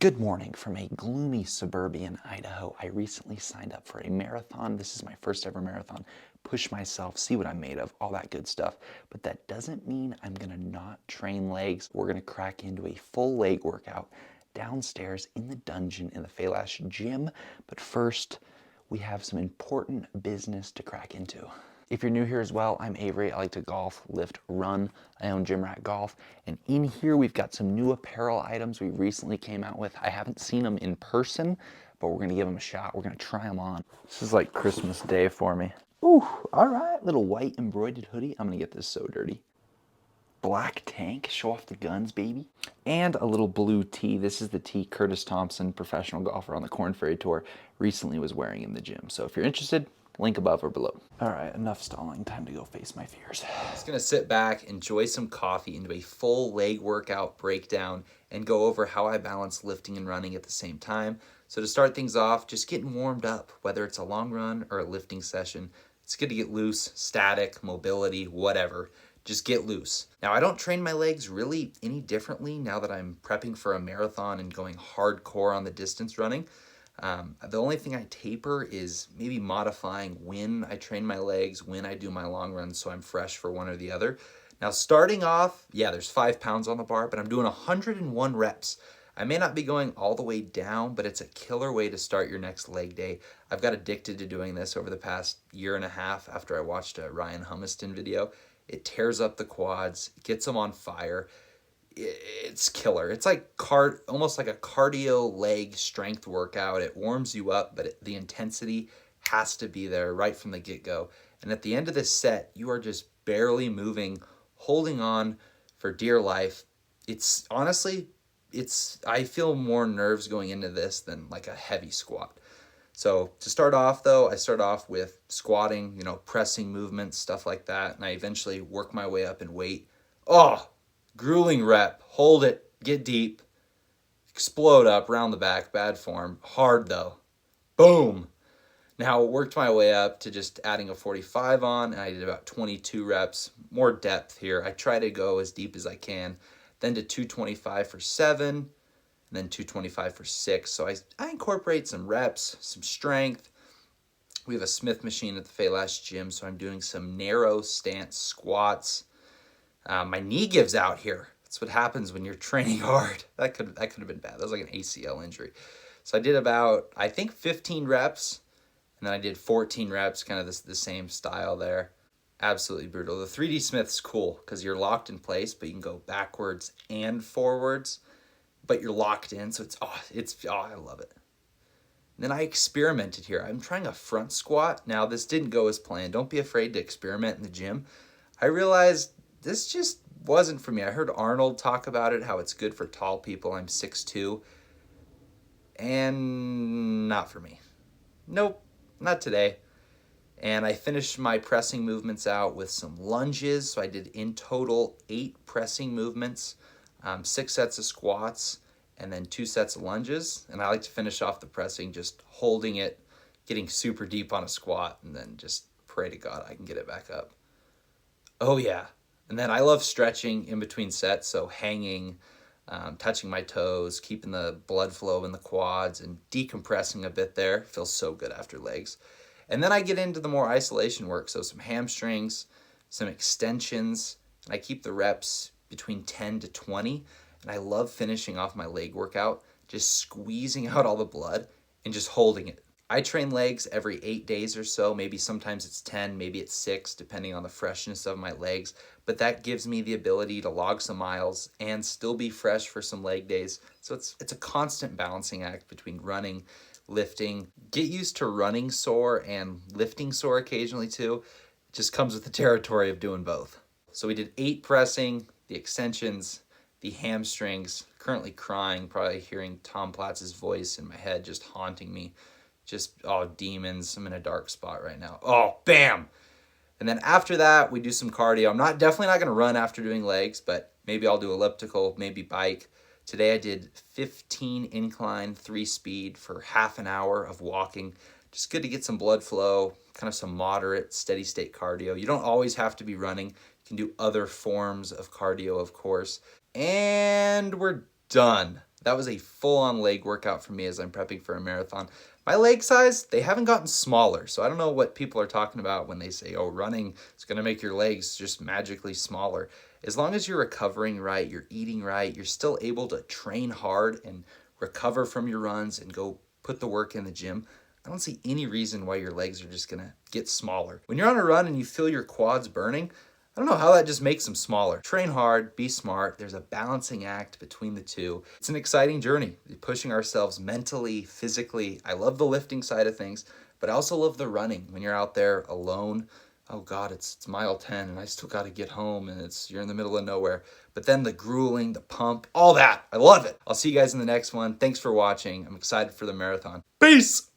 Good morning from a gloomy suburban Idaho. I recently signed up for a marathon. This is my first ever marathon. Push myself, see what I'm made of, all that good stuff. But that doesn't mean I'm gonna not train legs. We're gonna crack into a full leg workout downstairs in the dungeon in the Faylash gym. But first, we have some important business to crack into. If you're new here as well, I'm Avery. I like to golf, lift, run. I own Gym Rat Golf. And in here, we've got some new apparel items we recently came out with. I haven't seen them in person, but we're gonna give them a shot. We're gonna try them on. This is like Christmas Day for me. Ooh, all right, little white embroidered hoodie. I'm gonna get this so dirty. Black tank, show off the guns, baby. And a little blue tee. This is the tee Curtis Thompson, professional golfer on the Korn Ferry Tour, recently was wearing in the gym. So if you're interested, link above or below. All right, enough stalling. Time to go face my fears. Just gonna sit back, enjoy some coffee, into a full leg workout breakdown, and go over how I balance lifting and running at the same time. So to start things off, just getting warmed up, whether it's a long run or a lifting session. It's good to get loose, static, mobility, whatever. Just get loose. Now, I don't train my legs really any differently now that I'm prepping for a marathon and going hardcore on the distance running. The only thing I taper is maybe modifying when I train my legs, when I do my long runs, so I'm fresh for one or the other. Now, starting off, yeah, there's 5 pounds on the bar, but I'm doing 101 reps. I may not be going all the way down, but it's a killer way to start your next leg day. I've got addicted to doing this over the past year and a half after I watched a Ryan Humiston video. It tears up the quads, gets them on fire. It's killer. It's like almost like a cardio leg strength workout. It warms you up, but the intensity has to be there right from the get-go. And at the end of this set, you are just barely moving, holding on for dear life. It's honestly, I feel more nerves going into this than like a heavy squat. So to start off though, I start off with squatting, pressing movements, stuff like that. And I eventually work my way up in weight. Oh, grueling rep. Hold it, get deep, explode up, round the back, bad form. Hard though. Boom. Now worked my way up to just adding a 45 on, and I did about 22 reps. More depth here. I try to go as deep as I can. Then to 225 for 7, and then 225 for 6. So I incorporate some reps, some strength. We have a Smith machine at the Faylash gym, so I'm doing some narrow stance squats. My knee gives out here. That's what happens when you're training hard. That could have been bad. That was like an ACL injury. So I did about, I think, 15 reps, and then I did 14 reps, kind of the same style there. Absolutely brutal. The 3D Smith's cool because you're locked in place, but you can go backwards and forwards, but you're locked in. So I love it. And then I experimented here. I'm trying a front squat. Now, this didn't go as planned. Don't be afraid to experiment in the gym. I realized this just wasn't for me. I heard Arnold talk about it, how it's good for tall people. I'm 6'2", and not for me. Nope, not today. And I finished my pressing movements out with some lunges. So I did in total 8 pressing movements, 6 sets of squats, and then 2 sets of lunges. And I like to finish off the pressing just holding it, getting super deep on a squat, and then just pray to God I can get it back up. Oh yeah. And then I love stretching in between sets, so hanging, touching my toes, keeping the blood flow in the quads, and decompressing a bit there. Feels so good after legs. And then I get into the more isolation work, so some hamstrings, some extensions, and I keep the reps between 10 to 20. And I love finishing off my leg workout, just squeezing out all the blood and just holding it. I train legs every 8 days or so. Maybe sometimes it's 10, maybe it's 6, depending on the freshness of my legs. But that gives me the ability to log some miles and still be fresh for some leg days. So it's a constant balancing act between running, lifting. Get used to running sore and lifting sore occasionally too. It just comes with the territory of doing both. So we did 8 pressing, the extensions, the hamstrings. Currently crying, probably hearing Tom Platz's voice in my head just haunting me. Demons. I'm in a dark spot right now. Oh, bam! And then after that, we do some cardio. I'm definitely not going to run after doing legs, but maybe I'll do elliptical, maybe bike. Today I did 15 incline, 3 speed for half an hour of walking. Just good to get some blood flow, kind of some moderate, steady state cardio. You don't always have to be running. You can do other forms of cardio, of course. And we're done. That was a full-on leg workout for me as I'm prepping for a marathon. My leg size, they haven't gotten smaller, so I don't know what people are talking about when they say, oh, running is going to make your legs just magically smaller. As long as you're recovering right, you're eating right, you're still able to train hard and recover from your runs and go put the work in the gym, I don't see any reason why your legs are just gonna get smaller. When you're on a run and you feel your quads burning, I don't know how that just makes them smaller. Train hard, be smart. There's a balancing act between the two. It's an exciting journey, pushing ourselves mentally, physically. I love the lifting side of things, but I also love the running. When you're out there alone, oh God, it's mile 10 and I still got to get home and you're in the middle of nowhere. But then the grueling, the pump, all that, I love it. I'll see you guys in the next one. Thanks for watching. I'm excited for the marathon. Peace.